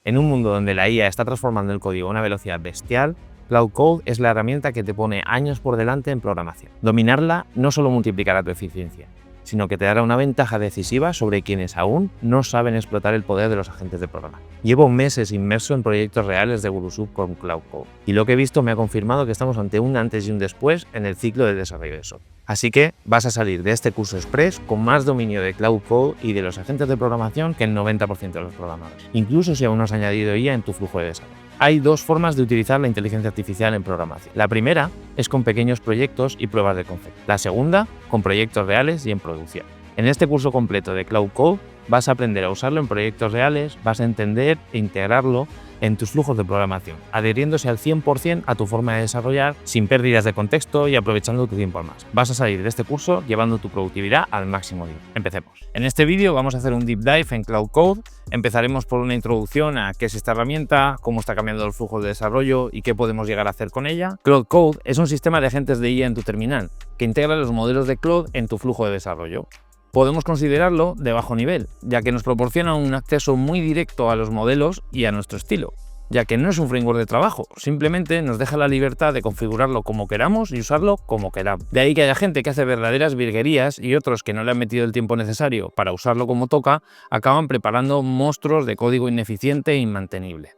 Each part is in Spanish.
En un mundo donde la IA está transformando el código a una velocidad bestial, Cloud Code es la herramienta que te pone años por delante en programación. Dominarla no solo multiplicará tu eficiencia, sino que te dará una ventaja decisiva sobre quienes aún no saben explotar el poder de los agentes de programación. Llevo meses inmerso en proyectos reales de GuruSub con Cloud Code, y lo que he visto me ha confirmado que estamos ante un antes y un después en el ciclo de desarrollo de software. Así que vas a salir de este curso express con más dominio de Cloud Code y de los agentes de programación que el 90% de los programadores, incluso si aún no has añadido IA en tu flujo de desarrollo. Hay dos formas de utilizar la inteligencia artificial en programación. La primera es con pequeños proyectos y pruebas de concepto. La segunda, con proyectos reales y en producción. En este curso completo de Cloud Code vas a aprender a usarlo en proyectos reales, vas a entender e integrarlo en tus flujos de programación, adhiriéndose al 100% a tu forma de desarrollar, sin pérdidas de contexto y aprovechando tu tiempo al máximo. Vas a salir de este curso llevando tu productividad al máximo nivel. Empecemos. En este vídeo vamos a hacer un deep dive en Cloud Code. Empezaremos por una introducción a qué es esta herramienta, cómo está cambiando el flujo de desarrollo y qué podemos llegar a hacer con ella. Cloud Code es un sistema de agentes de IA en tu terminal, que integra los modelos de Cloud en tu flujo de desarrollo. Podemos considerarlo de bajo nivel, ya que nos proporciona un acceso muy directo a los modelos y a nuestro estilo, ya que no es un framework de trabajo, simplemente nos deja la libertad de configurarlo como queramos y usarlo como queramos. De ahí que haya gente que hace verdaderas virguerías y otros que no le han metido el tiempo necesario para usarlo como toca, acaban preparando monstruos de código ineficiente e inmantenible.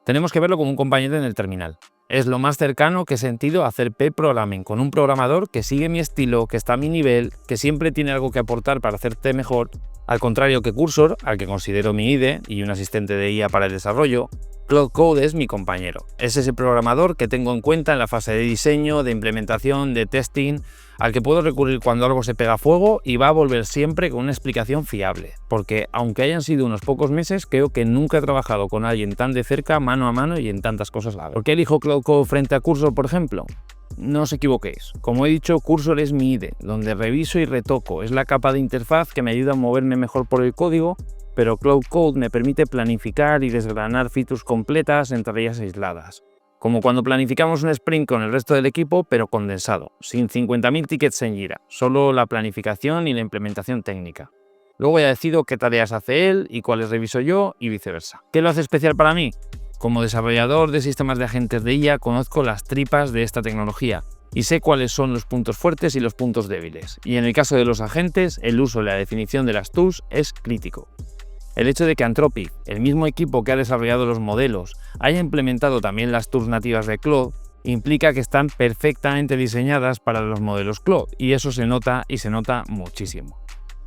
Tenemos que verlo como un compañero en el terminal. Es lo más cercano que he sentido a hacer P-Programming con un programador que sigue mi estilo, que está a mi nivel, que siempre tiene algo que aportar para hacerte mejor, al contrario que Cursor, al que considero mi IDE y un asistente de IA para el desarrollo. Cloud Code es mi compañero. Es ese programador que tengo en cuenta en la fase de diseño, de implementación, de testing, al que puedo recurrir cuando algo se pega a fuego y va a volver siempre con una explicación fiable. Porque aunque hayan sido unos pocos meses, creo que nunca he trabajado con alguien tan de cerca, mano a mano y en tantas cosas a la vez. ¿Por qué elijo Cloud Code frente a Cursor, por ejemplo? No os equivoquéis. Como he dicho, Cursor es mi IDE, donde reviso y retoco. Es la capa de interfaz que me ayuda a moverme mejor por el código, pero Cloud Code me permite planificar y desgranar features completas en tareas aisladas. Como cuando planificamos un sprint con el resto del equipo, pero condensado, sin 50.000 tickets en Jira, solo la planificación y la implementación técnica. Luego ya decido qué tareas hace él y cuáles reviso yo y viceversa. ¿Qué lo hace especial para mí? Como desarrollador de sistemas de agentes de IA, conozco las tripas de esta tecnología y sé cuáles son los puntos fuertes y los puntos débiles. Y en el caso de los agentes, el uso y la definición de las tools es crítico. El hecho de que Anthropic, el mismo equipo que ha desarrollado los modelos, haya implementado también las tools nativas de Claude, implica que están perfectamente diseñadas para los modelos Claude, y eso se nota y se nota muchísimo.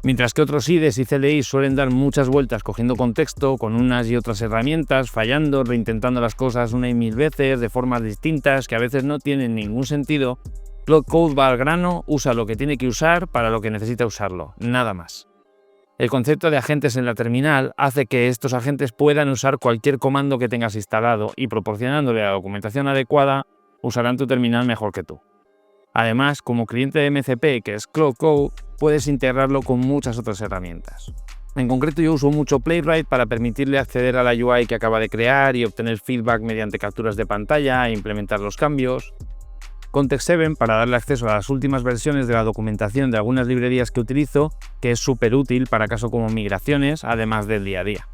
Mientras que otros IDEs y CLI suelen dar muchas vueltas cogiendo contexto, con unas y otras herramientas, fallando, reintentando las cosas una y mil veces, de formas distintas que a veces no tienen ningún sentido, Cloud Code va al grano, usa lo que tiene que usar para lo que necesita usarlo, nada más. El concepto de agentes en la terminal hace que estos agentes puedan usar cualquier comando que tengas instalado y proporcionándole la documentación adecuada, usarán tu terminal mejor que tú. Además, como cliente de MCP, que es Cloud Code, puedes integrarlo con muchas otras herramientas. En concreto, yo uso mucho Playwright para permitirle acceder a la UI que acaba de crear y obtener feedback mediante capturas de pantalla e implementar los cambios. Context7 para darle acceso a las últimas versiones de la documentación de algunas librerías que utilizo, que es súper útil para casos como migraciones, además del día a día.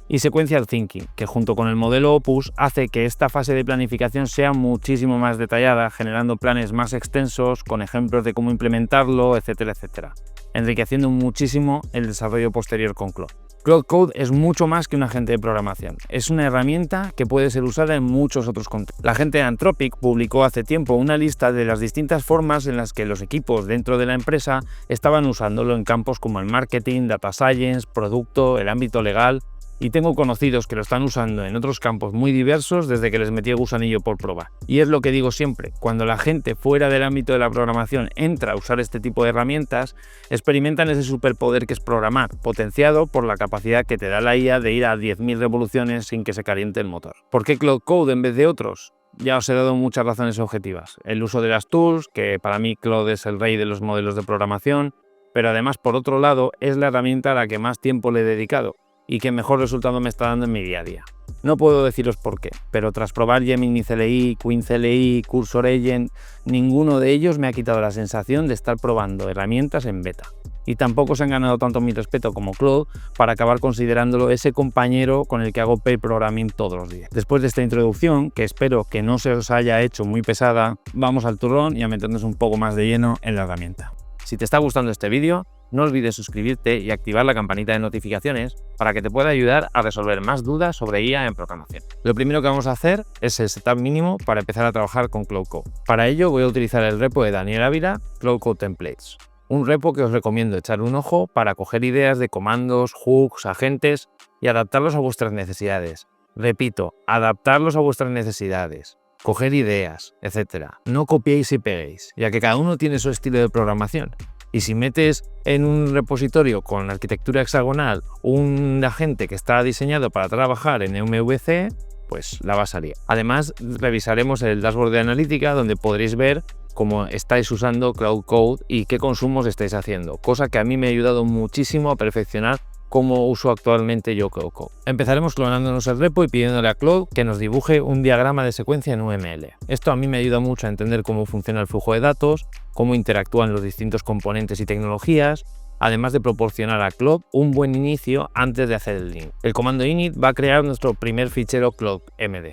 Y Sequential Thinking, que junto con el modelo Opus hace que esta fase de planificación sea muchísimo más detallada, generando planes más extensos, con ejemplos de cómo implementarlo, etcétera, etcétera, enriqueciendo muchísimo el desarrollo posterior con Cloud. Cloud Code es mucho más que un agente de programación. Es una herramienta que puede ser usada en muchos otros contextos. La gente de Anthropic publicó hace tiempo una lista de las distintas formas en las que los equipos dentro de la empresa estaban usándolo en campos como el marketing, data science, producto, el ámbito legal. Y tengo conocidos que lo están usando en otros campos muy diversos desde que les metí el gusanillo por probar. Y es lo que digo siempre, cuando la gente fuera del ámbito de la programación entra a usar este tipo de herramientas, experimentan ese superpoder que es programar, potenciado por la capacidad que te da la IA de ir a 10.000 revoluciones sin que se caliente el motor. ¿Por qué Cloud Code en vez de otros? Ya os he dado muchas razones objetivas. El uso de las tools, que para mí Cloud es el rey de los modelos de programación, pero además por otro lado es la herramienta a la que más tiempo le he dedicado y que mejor resultado me está dando en mi día a día. No puedo deciros por qué, pero tras probar Gemini CLI, Queen CLI, Cursor Agent, ninguno de ellos me ha quitado la sensación de estar probando herramientas en beta. y tampoco se han ganado tanto mi respeto como Claude para acabar considerándolo ese compañero con el que hago pair programming todos los días. Después de esta introducción, que espero que no se os haya hecho muy pesada, vamos al turrón y a meternos un poco más de lleno en la herramienta. Si te está gustando este vídeo, no olvides suscribirte y activar la campanita de notificaciones para que te pueda ayudar a resolver más dudas sobre IA en programación. Lo primero que vamos a hacer es el setup mínimo para empezar a trabajar con Cloud Code. Para ello voy a utilizar el repo de Daniel Ávila, Cloud Code Templates. Un repo que os recomiendo echar un ojo para coger ideas de comandos, hooks, agentes y adaptarlos a vuestras necesidades. Repito, adaptarlos a vuestras necesidades. Coger ideas, etc. No copiéis y peguéis, ya que cada uno tiene su estilo de programación. Y si metes en un repositorio con arquitectura hexagonal un agente que está diseñado para trabajar en MVC, pues la vas a liar. Además, revisaremos el dashboard de analítica donde podréis ver cómo estáis usando Cloud Code y qué consumos estáis haciendo, cosa que a mí me ha ayudado muchísimo a perfeccionar cómo uso actualmente yo Cloud Code. Empezaremos clonándonos el repo y pidiéndole a Claude que nos dibuje un diagrama de secuencia en UML. Esto a mí me ayuda mucho a entender cómo funciona el flujo de datos, cómo interactúan los distintos componentes y tecnologías, además de proporcionar a Claude un buen inicio antes de hacer el link. El comando init va a crear nuestro primer fichero CloudMD,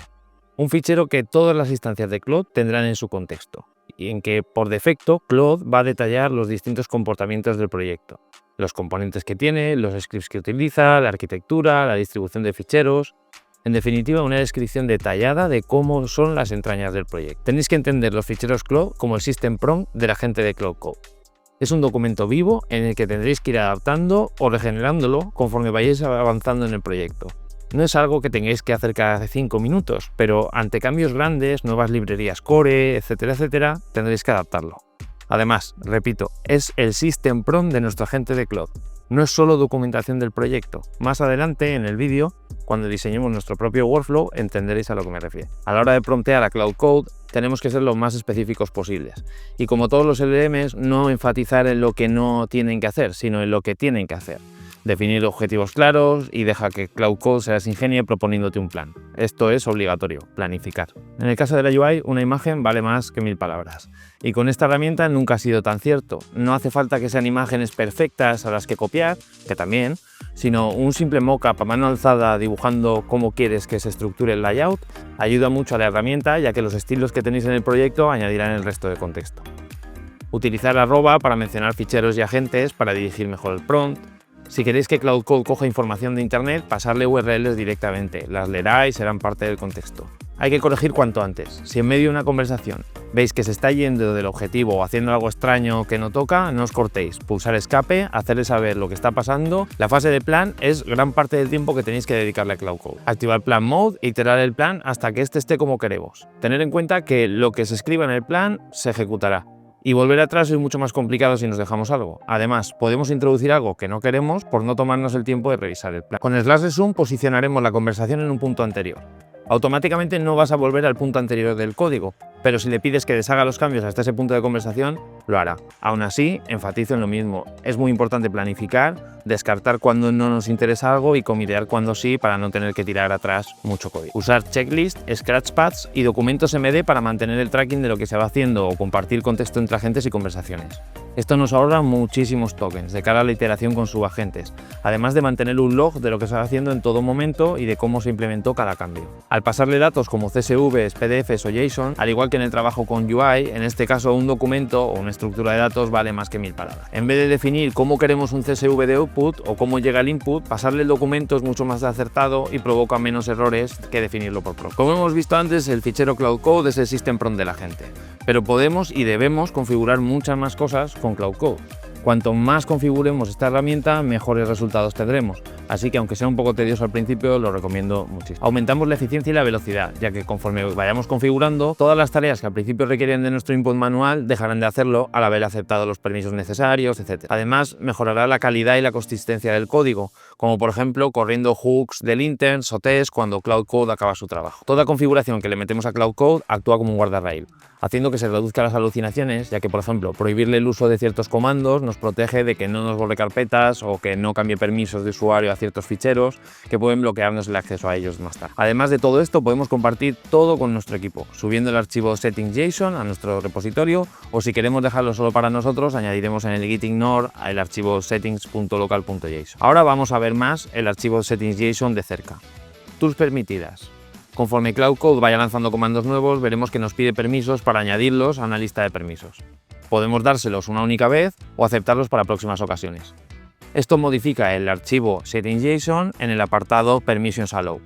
un fichero que todas las instancias de Claude tendrán en su contexto, y en que por defecto Claude va a detallar los distintos comportamientos del proyecto, los componentes que tiene, los scripts que utiliza, la arquitectura, la distribución de ficheros. En definitiva, una descripción detallada de cómo son las entrañas del proyecto. Tenéis que entender los ficheros Claude como el system prompt de la gente de Cloud Code. Es un documento vivo en el que tendréis que ir adaptando o regenerándolo conforme vayáis avanzando en el proyecto. No es algo que tengáis que hacer cada 5 minutos, pero ante cambios grandes, nuevas librerías core, etcétera, tendréis que adaptarlo. Además, repito, es el system prompt de nuestro agente de Claude. No es solo documentación del proyecto. Más adelante en el vídeo, cuando diseñemos nuestro propio workflow, entenderéis a lo que me refiero. A la hora de promptear a Cloud Code, tenemos que ser lo más específicos posibles. Y como todos los LLMs, no enfatizar en lo que no tienen que hacer, sino en lo que tienen que hacer. Definir objetivos claros y deja que Cloud Code se las ingenie proponiéndote un plan. Esto es obligatorio, planificar. En el caso de la UI, una imagen vale más que 1000 palabras. Y con esta herramienta nunca ha sido tan cierto. No hace falta que sean imágenes perfectas a las que copiar, que también, sino un simple mockup a mano alzada dibujando cómo quieres que se estructure el layout ayuda mucho a la herramienta, ya que los estilos que tenéis en el proyecto añadirán el resto de contexto. Utilizar arroba para mencionar ficheros y agentes para dirigir mejor el prompt. Si queréis que Cloud Code coja información de Internet, pasarle URLs directamente, las leerá y serán parte del contexto. Hay que corregir cuanto antes. Si en medio de una conversación veis que se está yendo del objetivo o haciendo algo extraño que no toca, no os cortéis. Pulsar escape, hacerle saber lo que está pasando. La fase de plan es gran parte del tiempo que tenéis que dedicarle a Cloud Code. Activar plan mode e iterar el plan hasta que este esté como queremos. Tener en cuenta que lo que se escriba en el plan se ejecutará. Y volver atrás es mucho más complicado si nos dejamos algo. Además, podemos introducir algo que no queremos por no tomarnos el tiempo de revisar el plan. Con /zoom posicionaremos la conversación en un punto anterior. Automáticamente no vas a volver al punto anterior del código, pero si le pides que deshaga los cambios hasta ese punto de conversación, lo hará. Aún así, enfatizo en lo mismo. Es muy importante planificar, descartar cuando no nos interesa algo y comitear cuando sí para no tener que tirar atrás mucho código. Usar checklist, scratchpads y documentos MD para mantener el tracking de lo que se va haciendo o compartir contexto entre agentes y conversaciones. Esto nos ahorra muchísimos tokens de cara a la iteración con subagentes, además de mantener un log de lo que se va haciendo en todo momento y de cómo se implementó cada cambio. Al pasarle datos como CSVs, PDFs o JSON, al igual que en el trabajo con UI, en este caso un documento o una estructura de datos vale más que 1000 palabras. En vez de definir cómo queremos un CSV de output o cómo llega el input, pasarle el documento es mucho más acertado y provoca menos errores que definirlo por propio. Como hemos visto antes, el fichero Cloud Code es el system prompt de la gente, pero podemos y debemos configurar muchas más cosas con Cloud Code. Cuanto más configuremos esta herramienta, mejores resultados tendremos. Así que aunque sea un poco tedioso al principio, lo recomiendo muchísimo. Aumentamos la eficiencia y la velocidad, ya que conforme vayamos configurando, todas las tareas que al principio requieren de nuestro input manual dejarán de hacerlo al haber aceptado los permisos necesarios, etc. Además, mejorará la calidad y la consistencia del código, como por ejemplo corriendo hooks de linterns o tests cuando Cloud Code acaba su trabajo. Toda configuración que le metemos a Cloud Code actúa como un guardarrail, haciendo que se reduzcan las alucinaciones, ya que por ejemplo prohibirle el uso de ciertos comandos nos protege de que no nos borre carpetas o que no cambie permisos de usuario ciertos ficheros que pueden bloquearnos el acceso a ellos más tarde. Además de todo esto, podemos compartir todo con nuestro equipo, subiendo el archivo settings.json a nuestro repositorio, o si queremos dejarlo solo para nosotros, añadiremos en el git ignore el archivo settings.local.json. Ahora vamos a ver más el archivo settings.json de cerca. Tools permitidas. Conforme Cloud Code vaya lanzando comandos nuevos, veremos que nos pide permisos para añadirlos a una lista de permisos. Podemos dárselos una única vez o aceptarlos para próximas ocasiones. Esto modifica el archivo settings.json en el apartado permissions allow,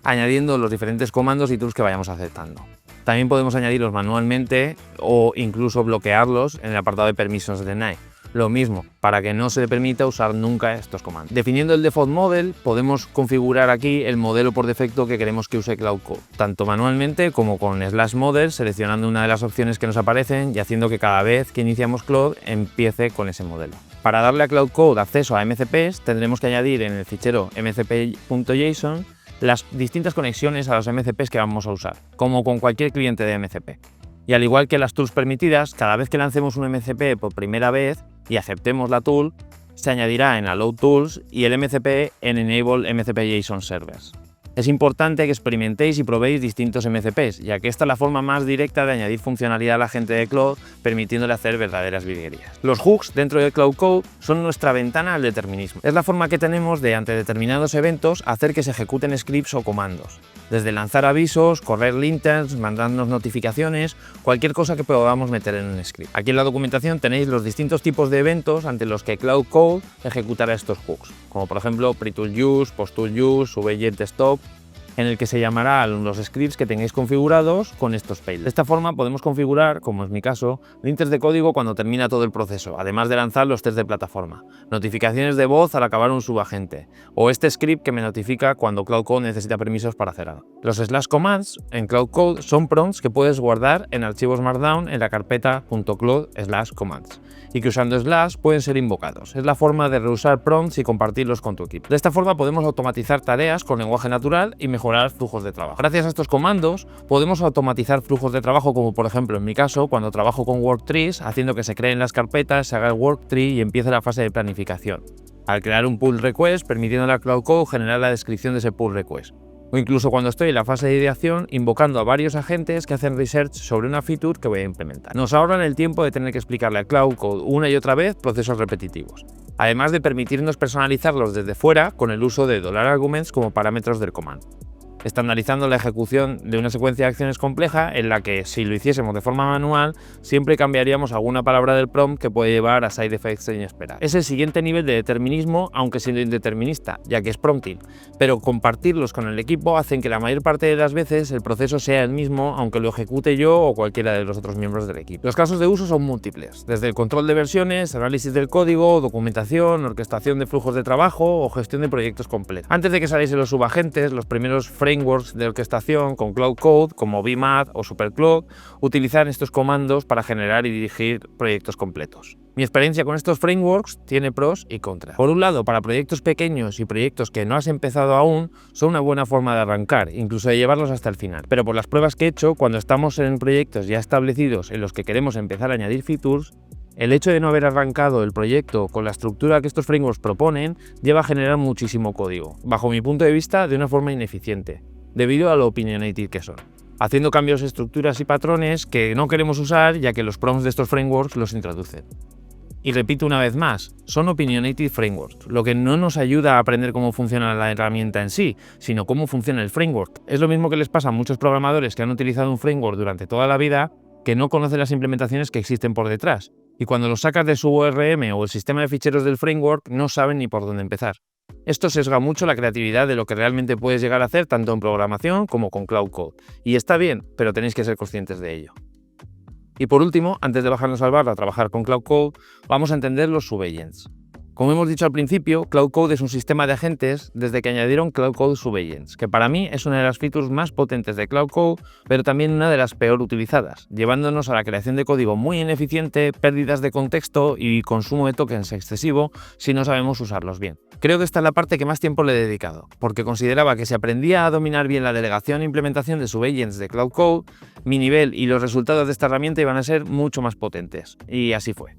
añadiendo los diferentes comandos y tools que vayamos aceptando. También podemos añadirlos manualmente o incluso bloquearlos en el apartado de permissions deny. Lo mismo, para que no se le permita usar nunca estos comandos. Definiendo el default model, podemos configurar aquí el modelo por defecto que queremos que use Cloud Code, tanto manualmente como con /model, seleccionando una de las opciones que nos aparecen y haciendo que cada vez que iniciamos Cloud empiece con ese modelo. Para darle a Cloud Code acceso a MCPs, tendremos que añadir en el fichero mcp.json las distintas conexiones a los MCPs que vamos a usar, como con cualquier cliente de MCP. Y al igual que las tools permitidas, cada vez que lancemos un MCP por primera vez y aceptemos la tool, se añadirá en Allow Tools y el MCP en Enable MCP.json Servers. Es importante que experimentéis y probéis distintos MCPs, ya que esta es la forma más directa de añadir funcionalidad a la gente de Cloud, permitiéndole hacer verdaderas virguerías. Los hooks dentro de Cloud Code son nuestra ventana al determinismo. Es la forma que tenemos de, ante determinados eventos, hacer que se ejecuten scripts o comandos. Desde lanzar avisos, correr linters, mandarnos notificaciones, cualquier cosa que podamos meter en un script. Aquí en la documentación tenéis los distintos tipos de eventos ante los que Cloud Code ejecutará estos hooks, como por ejemplo pre-tool use, post-tool use, subagent stop, en el que se llamarán los scripts que tengáis configurados con estos payloads. De esta forma podemos configurar, como es mi caso, linters de código cuando termina todo el proceso, además de lanzar los tests de plataforma, notificaciones de voz al acabar un subagente, o este script que me notifica cuando Cloud Code necesita permisos para hacer algo. Los /commands en Cloud Code son prompts que puedes guardar en archivos Markdown en la carpeta .cloud/commands y que usando slash pueden ser invocados. Es la forma de reusar prompts y compartirlos con tu equipo. De esta forma podemos automatizar tareas con lenguaje natural y mejorar flujos de trabajo. Gracias a estos comandos podemos automatizar flujos de trabajo, como por ejemplo en mi caso cuando trabajo con worktrees, haciendo que se creen las carpetas, se haga el worktree y empiece la fase de planificación. Al crear un pull request, permitiendo a Cloud Code generar la descripción de ese pull request. O incluso cuando estoy en la fase de ideación, invocando a varios agentes que hacen research sobre una feature que voy a implementar. Nos ahorran el tiempo de tener que explicarle a Cloud Code una y otra vez procesos repetitivos, además de permitirnos personalizarlos desde fuera con el uso de $arguments como parámetros del comando, estandarizando la ejecución de una secuencia de acciones compleja en la que, si lo hiciésemos de forma manual, siempre cambiaríamos alguna palabra del prompt que puede llevar a side effects inesperados. Es el siguiente nivel de determinismo, aunque siendo indeterminista, ya que es prompting, pero compartirlos con el equipo hacen que la mayor parte de las veces el proceso sea el mismo, aunque lo ejecute yo o cualquiera de los otros miembros del equipo. Los casos de uso son múltiples, desde el control de versiones, análisis del código, documentación, orquestación de flujos de trabajo o gestión de proyectos completos. Antes de que saliesen los subagentes, los primeros frameworks de orquestación con Cloud Code, como VMAT o SuperCloud, utilizan estos comandos para generar y dirigir proyectos completos. Mi experiencia con estos frameworks tiene pros y contras. Por un lado, para proyectos pequeños y proyectos que no has empezado aún, son una buena forma de arrancar, incluso de llevarlos hasta el final. Pero por las pruebas que he hecho, cuando estamos en proyectos ya establecidos en los que queremos empezar a añadir features, el hecho de no haber arrancado el proyecto con la estructura que estos frameworks proponen lleva a generar muchísimo código, bajo mi punto de vista de una forma ineficiente, debido a lo opinionated que son, haciendo cambios de estructuras y patrones que no queremos usar ya que los prompts de estos frameworks los introducen. Y repito una vez más, son opinionated frameworks, lo que no nos ayuda a aprender cómo funciona la herramienta en sí, sino cómo funciona el framework. Es lo mismo que les pasa a muchos programadores que han utilizado un framework durante toda la vida, que no conocen las implementaciones que existen por detrás, y cuando los sacas de su ORM o el sistema de ficheros del framework no saben ni por dónde empezar. Esto sesga mucho la creatividad de lo que realmente puedes llegar a hacer tanto en programación como con Cloud Code. Y está bien, pero tenéis que ser conscientes de ello. Y por último, antes de bajarnos al barro a trabajar con Cloud Code, vamos a entender los subagents. Como hemos dicho al principio, Cloud Code es un sistema de agentes desde que añadieron Cloud Code Subagents, que para mí es una de las features más potentes de Cloud Code, pero también una de las peor utilizadas, llevándonos a la creación de código muy ineficiente, pérdidas de contexto y consumo de tokens excesivo si no sabemos usarlos bien. Creo que esta es la parte que más tiempo le he dedicado, porque consideraba que si aprendía a dominar bien la delegación e implementación de Subagents de Cloud Code, mi nivel y los resultados de esta herramienta iban a ser mucho más potentes, y así fue.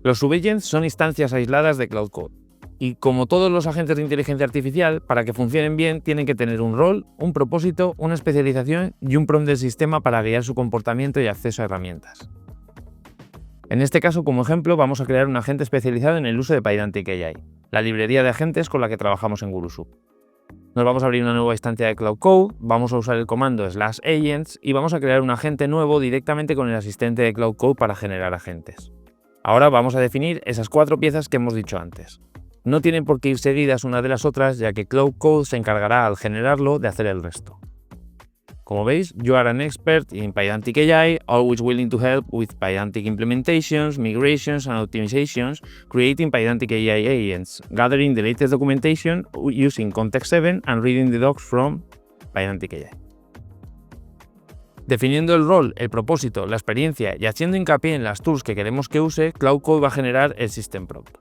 Los subagents son instancias aisladas de Cloud Code. Y como todos los agentes de inteligencia artificial, para que funcionen bien tienen que tener un rol, un propósito, una especialización y un prompt del sistema para guiar su comportamiento y acceso a herramientas. En este caso, como ejemplo, vamos a crear un agente especializado en el uso de Pydantic AI, la librería de agentes con la que trabajamos en Gurusup. Nos vamos a abrir una nueva instancia de Cloud Code, vamos a usar el comando /agents y vamos a crear un agente nuevo directamente con el asistente de Cloud Code para generar agentes. Ahora vamos a definir esas 4 piezas que hemos dicho antes. No tienen por qué ir seguidas una de las otras, ya que Cloud Code se encargará al generarlo de hacer el resto. Como veis, you are an expert in Pydantic AI, always willing to help with Pydantic implementations, migrations and optimizations, creating Pydantic AI agents, gathering the latest documentation using Context 7 and reading the docs from Pydantic AI. Definiendo el rol, el propósito, la experiencia y haciendo hincapié en las tools que queremos que use, Cloud Code va a generar el System Prompt.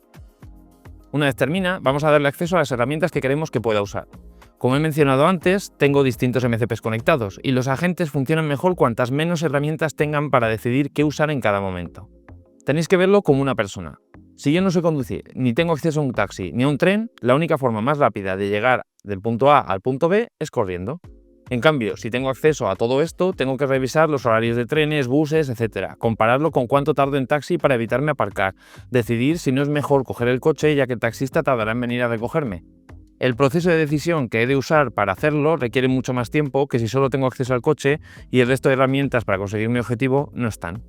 Una vez termina, vamos a darle acceso a las herramientas que queremos que pueda usar. Como he mencionado antes, tengo distintos MCPs conectados y los agentes funcionan mejor cuantas menos herramientas tengan para decidir qué usar en cada momento. Tenéis que verlo como una persona. Si yo no sé conducir, ni tengo acceso a un taxi ni a un tren, la única forma más rápida de llegar del punto A al punto B es corriendo. En cambio, si tengo acceso a todo esto, tengo que revisar los horarios de trenes, buses, etc. Compararlo con cuánto tardo en taxi para evitarme aparcar. Decidir si no es mejor coger el coche ya que el taxista tardará en venir a recogerme. El proceso de decisión que he de usar para hacerlo requiere mucho más tiempo que si solo tengo acceso al coche y el resto de herramientas para conseguir mi objetivo no están.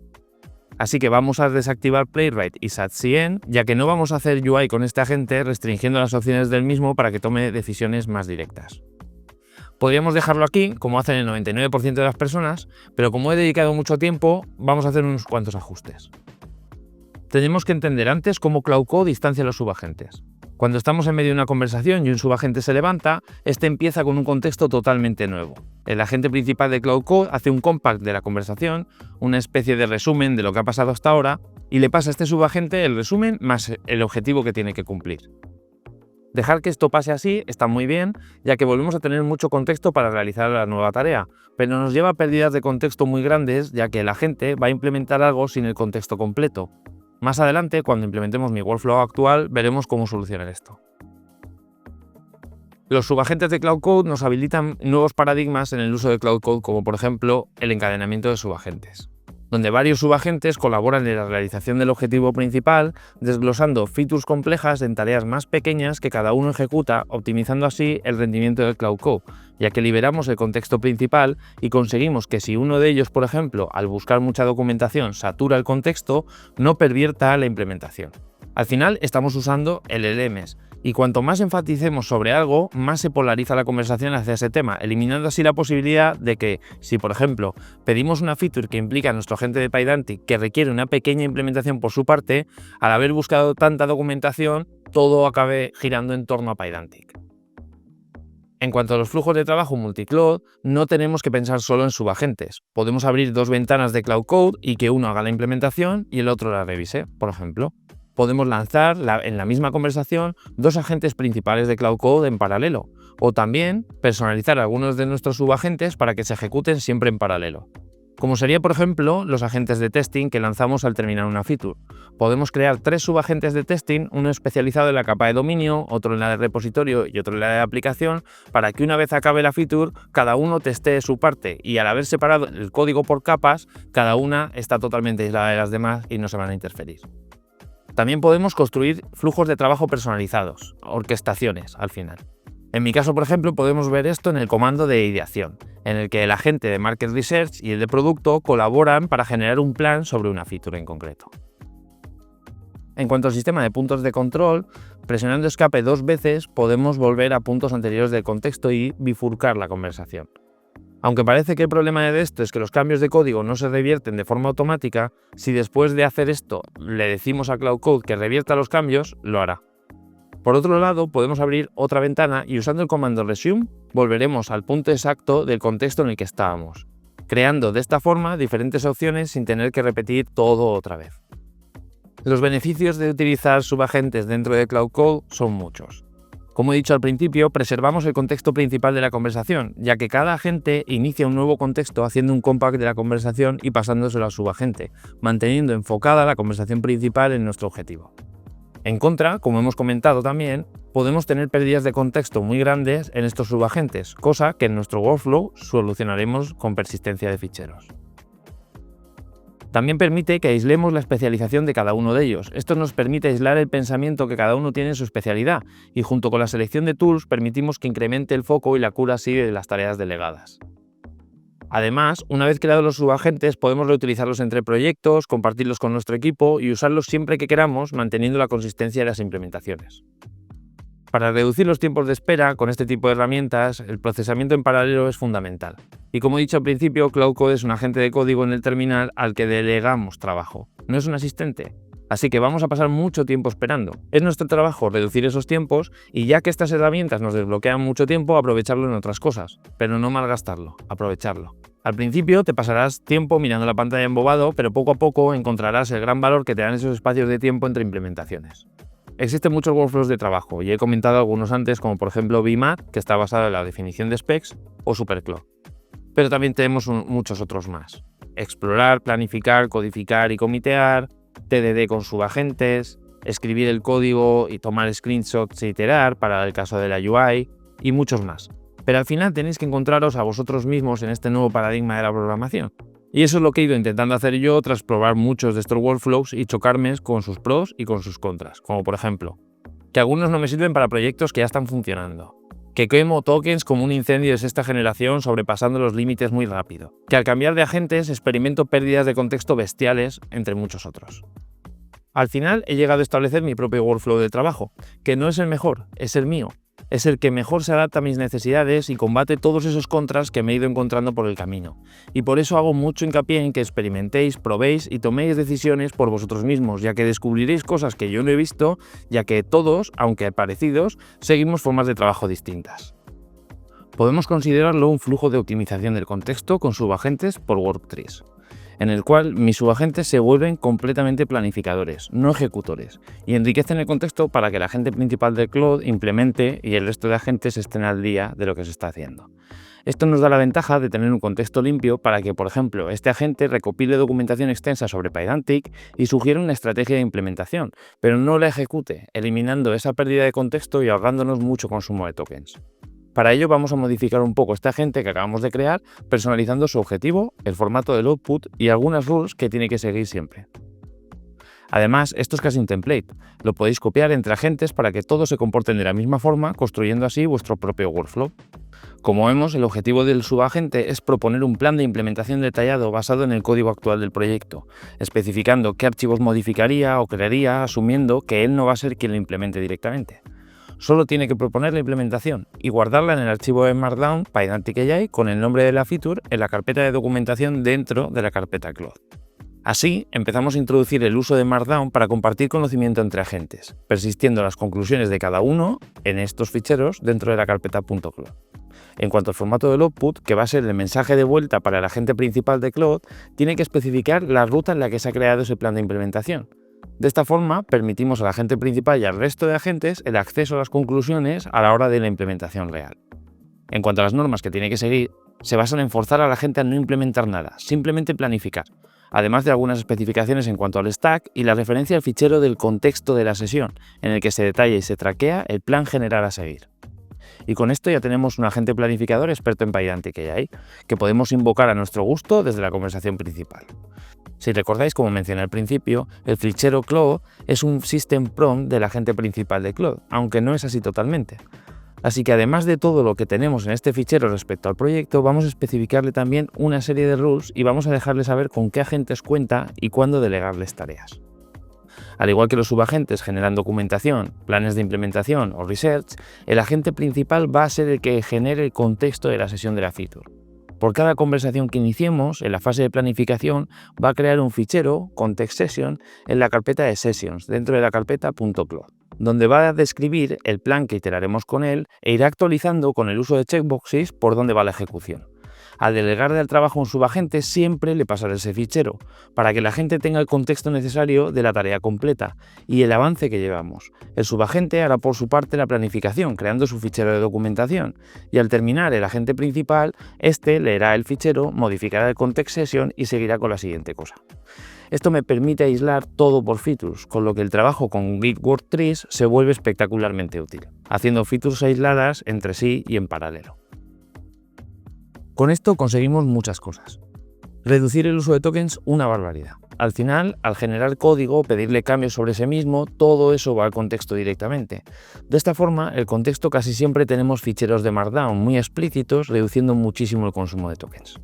Así que vamos a desactivar Playwright y SatCN, ya que no vamos a hacer UI con este agente restringiendo las opciones del mismo para que tome decisiones más directas. Podríamos dejarlo aquí, como hacen el 99% de las personas, pero como he dedicado mucho tiempo, vamos a hacer unos cuantos ajustes. Tenemos que entender antes cómo Cloud Code distancia a los subagentes. Cuando estamos en medio de una conversación y un subagente se levanta, este empieza con un contexto totalmente nuevo. El agente principal de Cloud Code hace un compact de la conversación, una especie de resumen de lo que ha pasado hasta ahora, y le pasa a este subagente el resumen más el objetivo que tiene que cumplir. Dejar que esto pase así está muy bien, ya que volvemos a tener mucho contexto para realizar la nueva tarea, pero nos lleva a pérdidas de contexto muy grandes, ya que el agente va a implementar algo sin el contexto completo. Más adelante, cuando implementemos mi workflow actual, veremos cómo solucionar esto. Los subagentes de Cloud Code nos habilitan nuevos paradigmas en el uso de Cloud Code, como por ejemplo el encadenamiento de subagentes, donde varios subagentes colaboran en la realización del objetivo principal, desglosando features complejas en tareas más pequeñas que cada uno ejecuta, optimizando así el rendimiento del Cloud Code, ya que liberamos el contexto principal y conseguimos que si uno de ellos, por ejemplo, al buscar mucha documentación satura el contexto, no pervierta la implementación. Al final estamos usando LLMs, y cuanto más enfaticemos sobre algo, más se polariza la conversación hacia ese tema, eliminando así la posibilidad de que, si por ejemplo pedimos una feature que implica a nuestro agente de Pydantic que requiere una pequeña implementación por su parte, al haber buscado tanta documentación, todo acabe girando en torno a Pydantic. En cuanto a los flujos de trabajo multicloud, no tenemos que pensar solo en subagentes. Podemos abrir 2 ventanas de Cloud Code y que uno haga la implementación y el otro la revise, por ejemplo. Podemos lanzar en la misma conversación 2 agentes principales de Cloud Code en paralelo, o también personalizar algunos de nuestros subagentes para que se ejecuten siempre en paralelo. Como sería, por ejemplo, los agentes de testing que lanzamos al terminar una feature. Podemos crear 3 subagentes de testing, uno especializado en la capa de dominio, otro en la de repositorio y otro en la de aplicación, para que una vez acabe la feature, cada uno testee su parte y al haber separado el código por capas, cada una está totalmente aislada de las demás y no se van a interferir. También podemos construir flujos de trabajo personalizados, orquestaciones al final. En mi caso, por ejemplo, podemos ver esto en el comando de ideación, en el que el agente de Market Research y el de producto colaboran para generar un plan sobre una feature en concreto. En cuanto al sistema de puntos de control, presionando escape 2 veces podemos volver a puntos anteriores del contexto y bifurcar la conversación. Aunque parece que el problema de esto es que los cambios de código no se revierten de forma automática, si después de hacer esto le decimos a Cloud Code que revierta los cambios, lo hará. Por otro lado, podemos abrir otra ventana y usando el comando resume, volveremos al punto exacto del contexto en el que estábamos, creando de esta forma diferentes opciones sin tener que repetir todo otra vez. Los beneficios de utilizar subagentes dentro de Cloud Code son muchos. Como he dicho al principio, preservamos el contexto principal de la conversación, ya que cada agente inicia un nuevo contexto haciendo un compact de la conversación y pasándoselo al subagente, manteniendo enfocada la conversación principal en nuestro objetivo. En contra, como hemos comentado también, podemos tener pérdidas de contexto muy grandes en estos subagentes, cosa que en nuestro workflow solucionaremos con persistencia de ficheros. También permite que aislemos la especialización de cada uno de ellos. Esto nos permite aislar el pensamiento que cada uno tiene en su especialidad y junto con la selección de tools permitimos que incremente el foco y la accuracy de las tareas delegadas. Además, una vez creados los subagentes, podemos reutilizarlos entre proyectos, compartirlos con nuestro equipo y usarlos siempre que queramos, manteniendo la consistencia de las implementaciones. Para reducir los tiempos de espera con este tipo de herramientas, el procesamiento en paralelo es fundamental. Y como he dicho al principio, Cloud Code es un agente de código en el terminal al que delegamos trabajo. No es un asistente. Así que vamos a pasar mucho tiempo esperando. Es nuestro trabajo reducir esos tiempos y ya que estas herramientas nos desbloquean mucho tiempo, aprovecharlo en otras cosas. Pero no malgastarlo, aprovecharlo. Al principio te pasarás tiempo mirando la pantalla embobado, pero poco a poco encontrarás el gran valor que te dan esos espacios de tiempo entre implementaciones. Existen muchos workflows de trabajo y he comentado algunos antes, como por ejemplo BMAT, que está basado en la definición de specs, o SuperCloud. Pero también tenemos muchos otros más. Explorar, planificar, codificar y comitear, TDD con subagentes, escribir el código y tomar screenshots e iterar para el caso de la UI y muchos más. Pero al final tenéis que encontraros a vosotros mismos en este nuevo paradigma de la programación. Y eso es lo que he ido intentando hacer yo tras probar muchos de estos workflows y chocarme con sus pros y con sus contras, como por ejemplo, que algunos no me sirven para proyectos que ya están funcionando, que quemo tokens como un incendio de sexta generación sobrepasando los límites muy rápido, que al cambiar de agentes experimento pérdidas de contexto bestiales, entre muchos otros. Al final he llegado a establecer mi propio workflow de trabajo, que no es el mejor, es el mío. Es el que mejor se adapta a mis necesidades y combate todos esos contras que me he ido encontrando por el camino. Y por eso hago mucho hincapié en que experimentéis, probéis y toméis decisiones por vosotros mismos, ya que descubriréis cosas que yo no he visto, ya que todos, aunque parecidos, seguimos formas de trabajo distintas. Podemos considerarlo un flujo de optimización del contexto con subagentes por worktrees, en el cual mis subagentes se vuelven completamente planificadores, no ejecutores, y enriquecen el contexto para que el agente principal del Cloud implemente y el resto de agentes estén al día de lo que se está haciendo. Esto nos da la ventaja de tener un contexto limpio para que, por ejemplo, este agente recopile documentación extensa sobre Pydantic y sugiera una estrategia de implementación, pero no la ejecute, eliminando esa pérdida de contexto y ahorrándonos mucho consumo de tokens. Para ello vamos a modificar un poco este agente que acabamos de crear, personalizando su objetivo, el formato del output y algunas rules que tiene que seguir siempre. Además, esto es casi un template. Lo podéis copiar entre agentes para que todos se comporten de la misma forma, construyendo así vuestro propio workflow. Como vemos, el objetivo del subagente es proponer un plan de implementación detallado basado en el código actual del proyecto, especificando qué archivos modificaría o crearía, asumiendo que él no va a ser quien lo implemente directamente. Solo tiene que proponer la implementación y guardarla en el archivo de Markdown Pydantic AI con el nombre de la feature en la carpeta de documentación dentro de la carpeta Cloud. Así, empezamos a introducir el uso de Markdown para compartir conocimiento entre agentes, persistiendo las conclusiones de cada uno en estos ficheros dentro de la carpeta .cloud. En cuanto al formato del output, que va a ser el mensaje de vuelta para el agente principal de Cloud, tiene que especificar la ruta en la que se ha creado ese plan de implementación. De esta forma, permitimos al agente principal y al resto de agentes el acceso a las conclusiones a la hora de la implementación real. En cuanto a las normas que tiene que seguir, se basan en forzar a la gente a no implementar nada, simplemente planificar, además de algunas especificaciones en cuanto al stack y la referencia al fichero del contexto de la sesión, en el que se detalla y se traquea el plan general a seguir. Y con esto ya tenemos un agente planificador experto en Pydantic AI, que podemos invocar a nuestro gusto desde la conversación principal. Si recordáis, como mencioné al principio, el fichero Cloud es un system prompt del agente principal de Cloud, aunque no es así totalmente. Así que además de todo lo que tenemos en este fichero respecto al proyecto, vamos a especificarle también una serie de rules y vamos a dejarle saber con qué agentes cuenta y cuándo delegarles tareas. Al igual que los subagentes generan documentación, planes de implementación o research, el agente principal va a ser el que genere el contexto de la sesión de la feature. Por cada conversación que iniciemos, en la fase de planificación, va a crear un fichero, context session, en la carpeta de sessions, dentro de la carpeta .cloud, donde va a describir el plan que iteraremos con él e irá actualizando con el uso de checkboxes por dónde va la ejecución. Al delegarle el trabajo a un subagente siempre le pasaré ese fichero, para que la gente tenga el contexto necesario de la tarea completa y el avance que llevamos. El subagente hará por su parte la planificación, creando su fichero de documentación, y al terminar el agente principal, este leerá el fichero, modificará el context session y seguirá con la siguiente cosa. Esto me permite aislar todo por features, con lo que el trabajo con Git Work Trees se vuelve espectacularmente útil, haciendo features aisladas entre sí y en paralelo. Con esto conseguimos muchas cosas. Reducir el uso de tokens una barbaridad. Al final, al generar código, pedirle cambios sobre ese mismo, todo eso va al contexto directamente. De esta forma, el contexto casi siempre tenemos ficheros de Markdown muy explícitos, reduciendo muchísimo el consumo de tokens.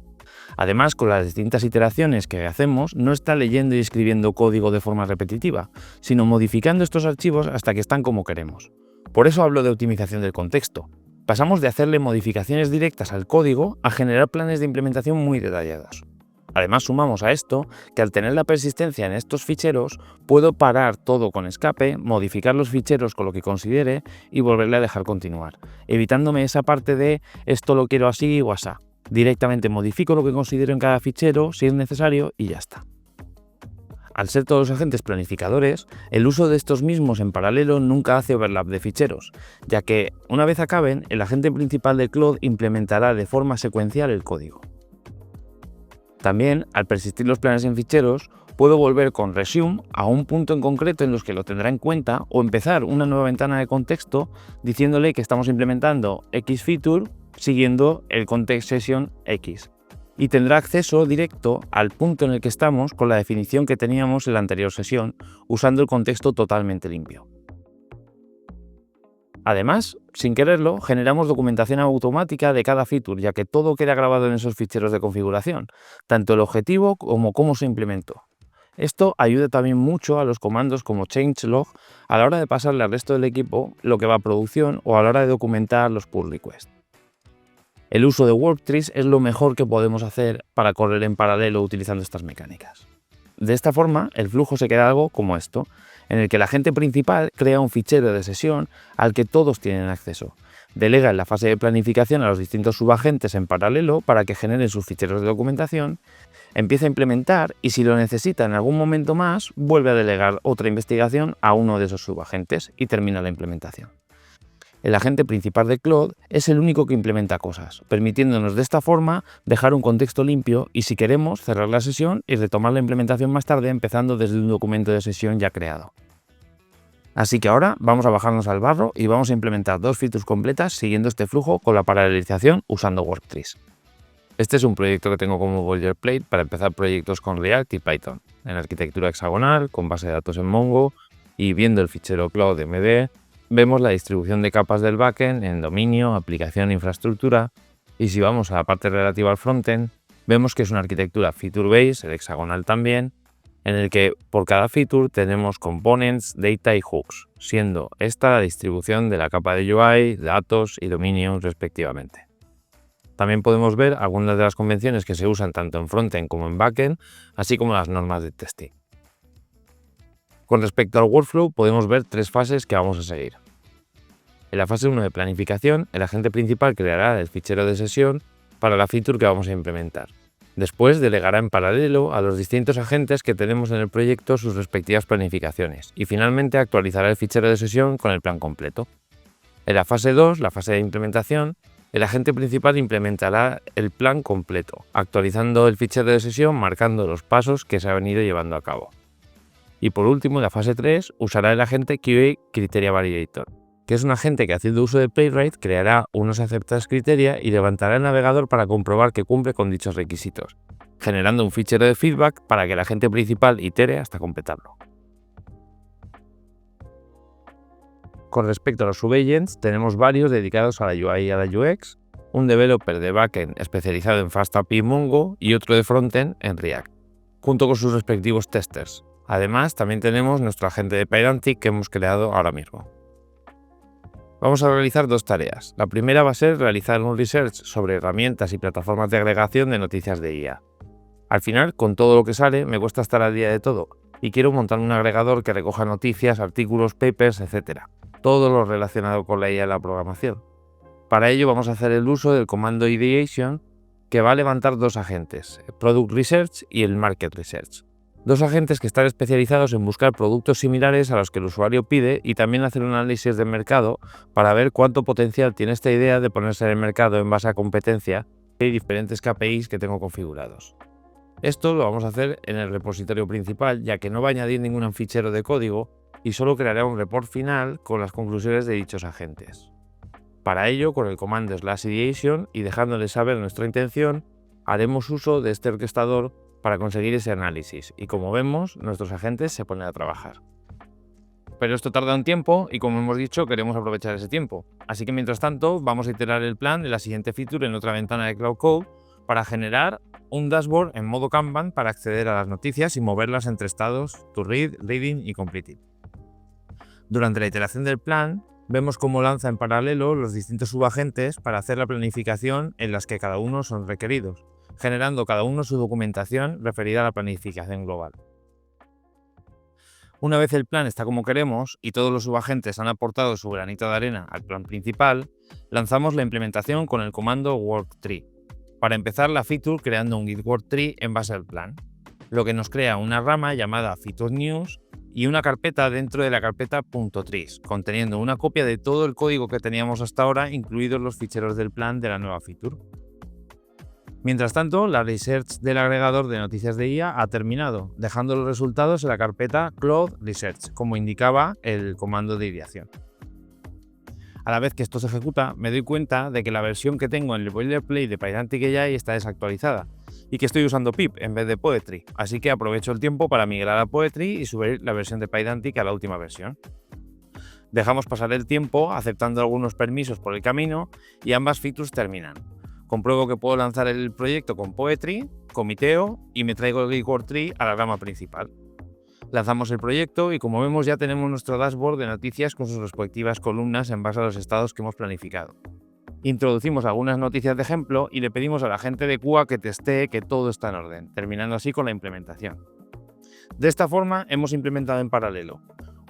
Además, con las distintas iteraciones que hacemos, no está leyendo y escribiendo código de forma repetitiva, sino modificando estos archivos hasta que están como queremos. Por eso hablo de optimización del contexto. Pasamos de hacerle modificaciones directas al código a generar planes de implementación muy detallados. Además, sumamos a esto que al tener la persistencia en estos ficheros, puedo parar todo con escape, modificar los ficheros con lo que considere y volverle a dejar continuar, evitándome esa parte de esto lo quiero así o asá. Directamente modifico lo que considero en cada fichero si es necesario y ya está. Al ser todos los agentes planificadores, el uso de estos mismos en paralelo nunca hace overlap de ficheros, ya que una vez acaben, el agente principal de Claude implementará de forma secuencial el código. También, al persistir los planes en ficheros, puedo volver con resume a un punto en concreto en los que lo tendrá en cuenta o empezar una nueva ventana de contexto diciéndole que estamos implementando X feature siguiendo el context session X. Y tendrá acceso directo al punto en el que estamos con la definición que teníamos en la anterior sesión, usando el contexto totalmente limpio. Además, sin quererlo, generamos documentación automática de cada feature, ya que todo queda grabado en esos ficheros de configuración, tanto el objetivo como cómo se implementó. Esto ayuda también mucho a los comandos como changelog a la hora de pasarle al resto del equipo lo que va a producción o a la hora de documentar los pull requests. El uso de worktrees es lo mejor que podemos hacer para correr en paralelo utilizando estas mecánicas. De esta forma, el flujo se queda algo como esto, en el que el agente principal crea un fichero de sesión al que todos tienen acceso. Delega en la fase de planificación a los distintos subagentes en paralelo para que generen sus ficheros de documentación, empieza a implementar y si lo necesita en algún momento más, vuelve a delegar otra investigación a uno de esos subagentes y termina la implementación. El agente principal de Claude es el único que implementa cosas, permitiéndonos de esta forma dejar un contexto limpio y si queremos cerrar la sesión y retomar la implementación más tarde empezando desde un documento de sesión ya creado. Así que ahora vamos a bajarnos al barro y vamos a implementar dos features completas siguiendo este flujo con la paralelización usando worktrees. Este es un proyecto que tengo como boilerplate para empezar proyectos con React y Python, en arquitectura hexagonal, con base de datos en Mongo y viendo el fichero Claude MD, vemos la distribución de capas del backend en dominio, aplicación e infraestructura y si vamos a la parte relativa al frontend, vemos que es una arquitectura feature-based, el hexagonal también, en el que por cada feature tenemos components, data y hooks, siendo esta la distribución de la capa de UI, datos y dominio respectivamente. También podemos ver algunas de las convenciones que se usan tanto en frontend como en backend, así como las normas de testing. Con respecto al workflow, podemos ver tres fases que vamos a seguir. En la fase 1 de planificación, el agente principal creará el fichero de sesión para la feature que vamos a implementar. Después delegará en paralelo a los distintos agentes que tenemos en el proyecto sus respectivas planificaciones y finalmente actualizará el fichero de sesión con el plan completo. En la fase 2, la fase de implementación, el agente principal implementará el plan completo, actualizando el fichero de sesión marcando los pasos que se han ido llevando a cabo. Y por último, en la fase 3, usará el agente QA Criteria Validator, que es un agente que haciendo uso de Playwright creará unos acceptados criteria y levantará el navegador para comprobar que cumple con dichos requisitos, generando un fichero de feedback para que el agente principal itere hasta completarlo. Con respecto a los subagents, tenemos varios dedicados a la UI y a la UX, un developer de backend especializado en FastAPI y Mongo y otro de frontend en React, junto con sus respectivos testers. Además, también tenemos nuestro agente de Pydantic que hemos creado ahora mismo. Vamos a realizar dos tareas. La primera va a ser realizar un research sobre herramientas y plataformas de agregación de noticias de IA. Al final, con todo lo que sale, me cuesta estar al día de todo y quiero montar un agregador que recoja noticias, artículos, papers, etc. Todo lo relacionado con la IA en la programación. Para ello vamos a hacer el uso del comando ideation, que va a levantar dos agentes, el Product Research y el Market Research. Dos agentes que están especializados en buscar productos similares a los que el usuario pide y también hacer un análisis de mercado para ver cuánto potencial tiene esta idea de ponerse en el mercado en base a competencia y diferentes KPIs que tengo configurados. Esto lo vamos a hacer en el repositorio principal, ya que no va a añadir ningún fichero de código y solo creará un report final con las conclusiones de dichos agentes. Para ello, con el comando /ideation y dejándoles saber nuestra intención, haremos uso de este orquestador para conseguir ese análisis y, como vemos, nuestros agentes se ponen a trabajar. Pero esto tarda un tiempo y, como hemos dicho, queremos aprovechar ese tiempo. Así que mientras tanto vamos a iterar el plan de la siguiente feature en otra ventana de Cloud Code para generar un dashboard en modo Kanban para acceder a las noticias y moverlas entre estados to read, reading y completed. Durante la iteración del plan, vemos cómo lanza en paralelo los distintos subagentes para hacer la planificación en las que cada uno son requeridos, generando cada uno su documentación referida a la planificación global. Una vez el plan está como queremos y todos los subagentes han aportado su granito de arena al plan principal, lanzamos la implementación con el comando worktree, para empezar la feature creando un git worktree en base al plan, lo que nos crea una rama llamada feature news y una carpeta dentro de la carpeta .trees, conteniendo una copia de todo el código que teníamos hasta ahora, incluidos los ficheros del plan de la nueva feature. Mientras tanto, la research del agregador de noticias de IA ha terminado, dejando los resultados en la carpeta Cloud Research, como indicaba el comando de ideación. A la vez que esto se ejecuta, me doy cuenta de que la versión que tengo en el boilerplate de Pydantic AI está desactualizada y que estoy usando pip en vez de Poetry, así que aprovecho el tiempo para migrar a Poetry y subir la versión de Pydantic a la última versión. Dejamos pasar el tiempo aceptando algunos permisos por el camino y ambas features terminan. Compruebo que puedo lanzar el proyecto con Poetry, comiteo y me traigo el git worktree a la rama principal. Lanzamos el proyecto y, como vemos, ya tenemos nuestro dashboard de noticias con sus respectivas columnas en base a los estados que hemos planificado. Introducimos algunas noticias de ejemplo y le pedimos a la gente de QA que testee que todo está en orden, terminando así con la implementación. De esta forma hemos implementado en paralelo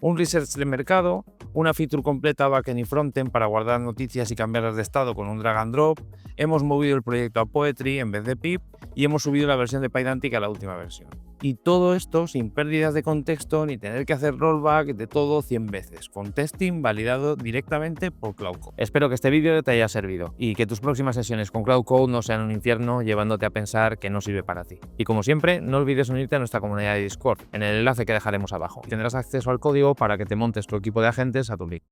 un research de mercado, una feature completa backend y frontend para guardar noticias y cambiarlas de estado con un drag and drop, hemos movido el proyecto a Poetry en vez de pip y hemos subido la versión de Pydantic a la última versión. Y todo esto sin pérdidas de contexto ni tener que hacer rollback de todo 100 veces, con testing validado directamente por Cloud Code. Espero que este vídeo te haya servido y que tus próximas sesiones con Cloud Code no sean un infierno llevándote a pensar que no sirve para ti. Y como siempre, no olvides unirte a nuestra comunidad de Discord, en el enlace que dejaremos abajo. Tendrás acceso al código para que te montes tu equipo de agentes a tu link.